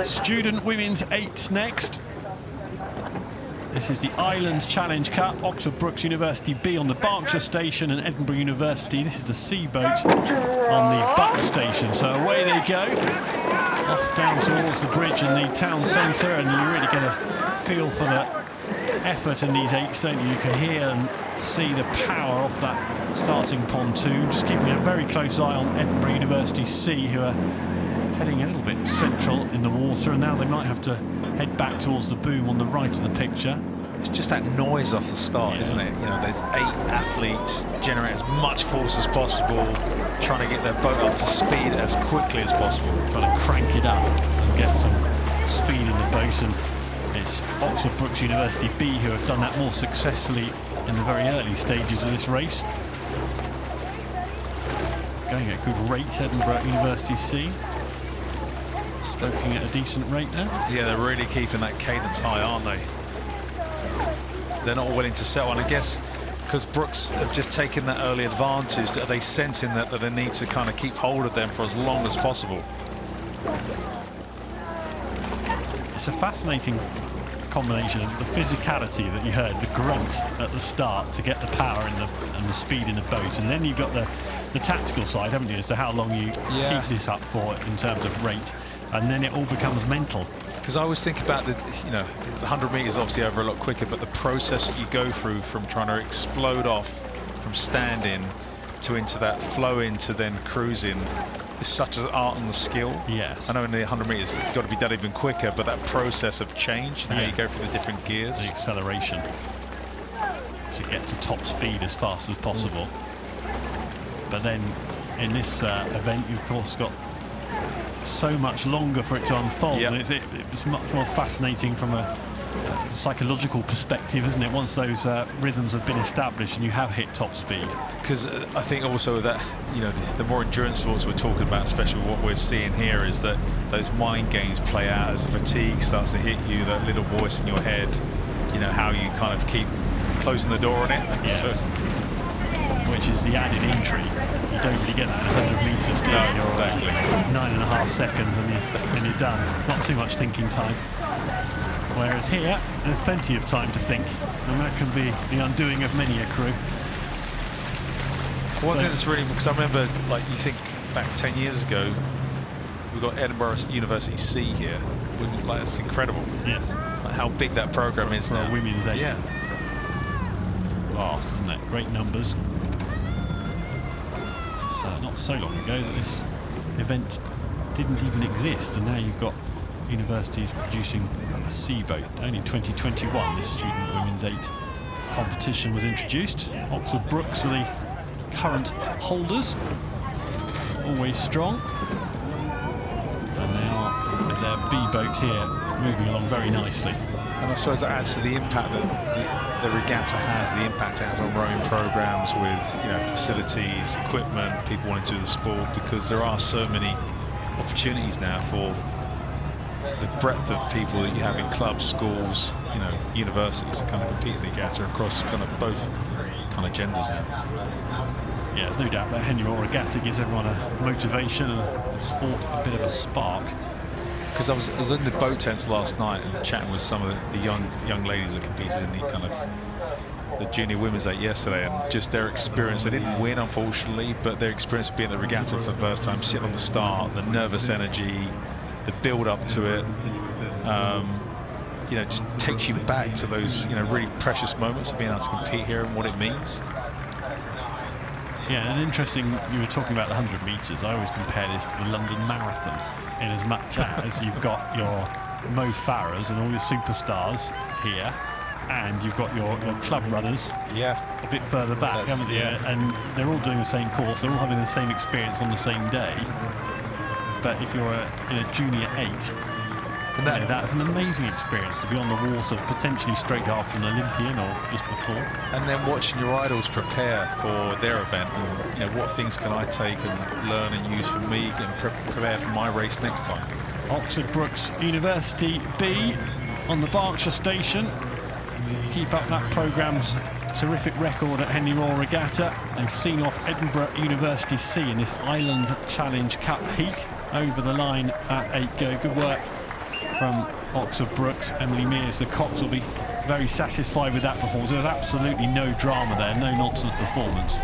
Student women's 8 next. This is the Island Challenge Cup. Oxford Brookes University B on the Berkshire station, and Edinburgh University. This is the C boat on the Buck station. So away they go, off down towards the bridge and the town centre, and you really get a feel for the effort in these 8s, don't you? You can hear and see the power off that starting pontoon. Just keeping a very close eye on Edinburgh University C, who are heading a little bit central in the water, and now they might have to head back towards the boom on the right of the picture. It's just that noise off the start, isn't it? You know, there's 8 athletes, generate as much force as possible, trying to get their boat up to speed as quickly as possible. Trying to crank it up and get some speed in the boat, and it's Oxford Brookes University B who have done that more successfully in the very early stages of this race. Going at a good rate, Edinburgh University C. Stoking at a decent rate now. Yeah, they're really keeping that cadence high, aren't they? They're not willing to settle, and I guess because Brookes have just taken that early advantage, are they sensing that they need to kind of keep hold of them for as long as possible? It's a fascinating combination of the physicality that you heard, the grunt at the start to get the power and the speed in the boat, and then you've got the tactical side, haven't you, as to how long you keep this up for in terms of rate, and then it all becomes mental. Because I always think about the 100 metres obviously over a lot quicker, but the process that you go through from trying to explode off from standing to into that flow into then cruising is such an art and the skill. Yes. I know in the 100 metres it's got to be done even quicker, but that process of change, how you go through the different gears. The acceleration to get to top speed as fast as possible. But then in this event, you've of course got so much longer for it to unfold. And it's much more fascinating from a psychological perspective, isn't it, once those rhythms have been established and you have hit top speed. Because I think also that, the more endurance sports we're talking about, especially what we're seeing here, is that those mind games play out as the fatigue starts to hit you, that little voice in your head, how you kind of keep closing the door on it. Yes. So, which is the added intrigue. You don't really get that in 100 metres, do you? No, exactly. 9.5 seconds and you're done. Not too much thinking time. Whereas here, there's plenty of time to think, and that can be the undoing of many a crew. One thing that's really, because I remember, you think back 10 years ago, we've got Edinburgh University C here. That's incredible. Yes. How big that program is now. Women's 8. Yeah. Vast, isn't it? Great numbers. It's not so long ago that this event didn't even exist, and now you've got universities producing a C boat. Only in 2021 this student women's 8 competition was introduced. Oxford Brookes are the current holders, always strong, and they are with their B boat here moving along very nicely. And I suppose that adds to the impact that the regatta has, the impact it has on rowing programs with facilities, equipment, people wanting to do the sport, because there are so many opportunities now for the breadth of people that you have in clubs, schools, universities to kind of compete in the regatta across kind of both kind of genders now. Yeah, there's no doubt that Henley Royal Regatta gives everyone a motivation and the sport a bit of a spark. Because I was in the boat tents last night and chatting with some of the young ladies that competed in the kind of the junior women's 8 yesterday, and just their experience. They didn't win, unfortunately, but their experience of being at the regatta for the first time, sitting on the start, the nervous energy, the build up to it, just takes you back to those really precious moments of being able to compete here and what it means. Yeah, and interesting, you were talking about the 100 metres. I always compare this to the London Marathon, in as much as you've got your Mo Farahs and all your superstars here, and you've got your club runners a bit further back, haven't you? And they're all doing the same course, they're all having the same experience on the same day. But if you're in a junior 8, that's an amazing experience to be on the water, potentially straight after an Olympian or just before. And then watching your idols prepare for their event, and what things can I take and learn and use for me and prepare for my race next time. Oxford Brookes University B on the Berkshire station. Keep up that programme's terrific record at Henley Royal Regatta. They've seen off Edinburgh University C in this Island Challenge Cup heat over the line at 8 go. Good work from Oxford Brookes. Emily Mears, the Cox, will be very satisfied with that performance. There was absolutely no drama there, no nonsense performance.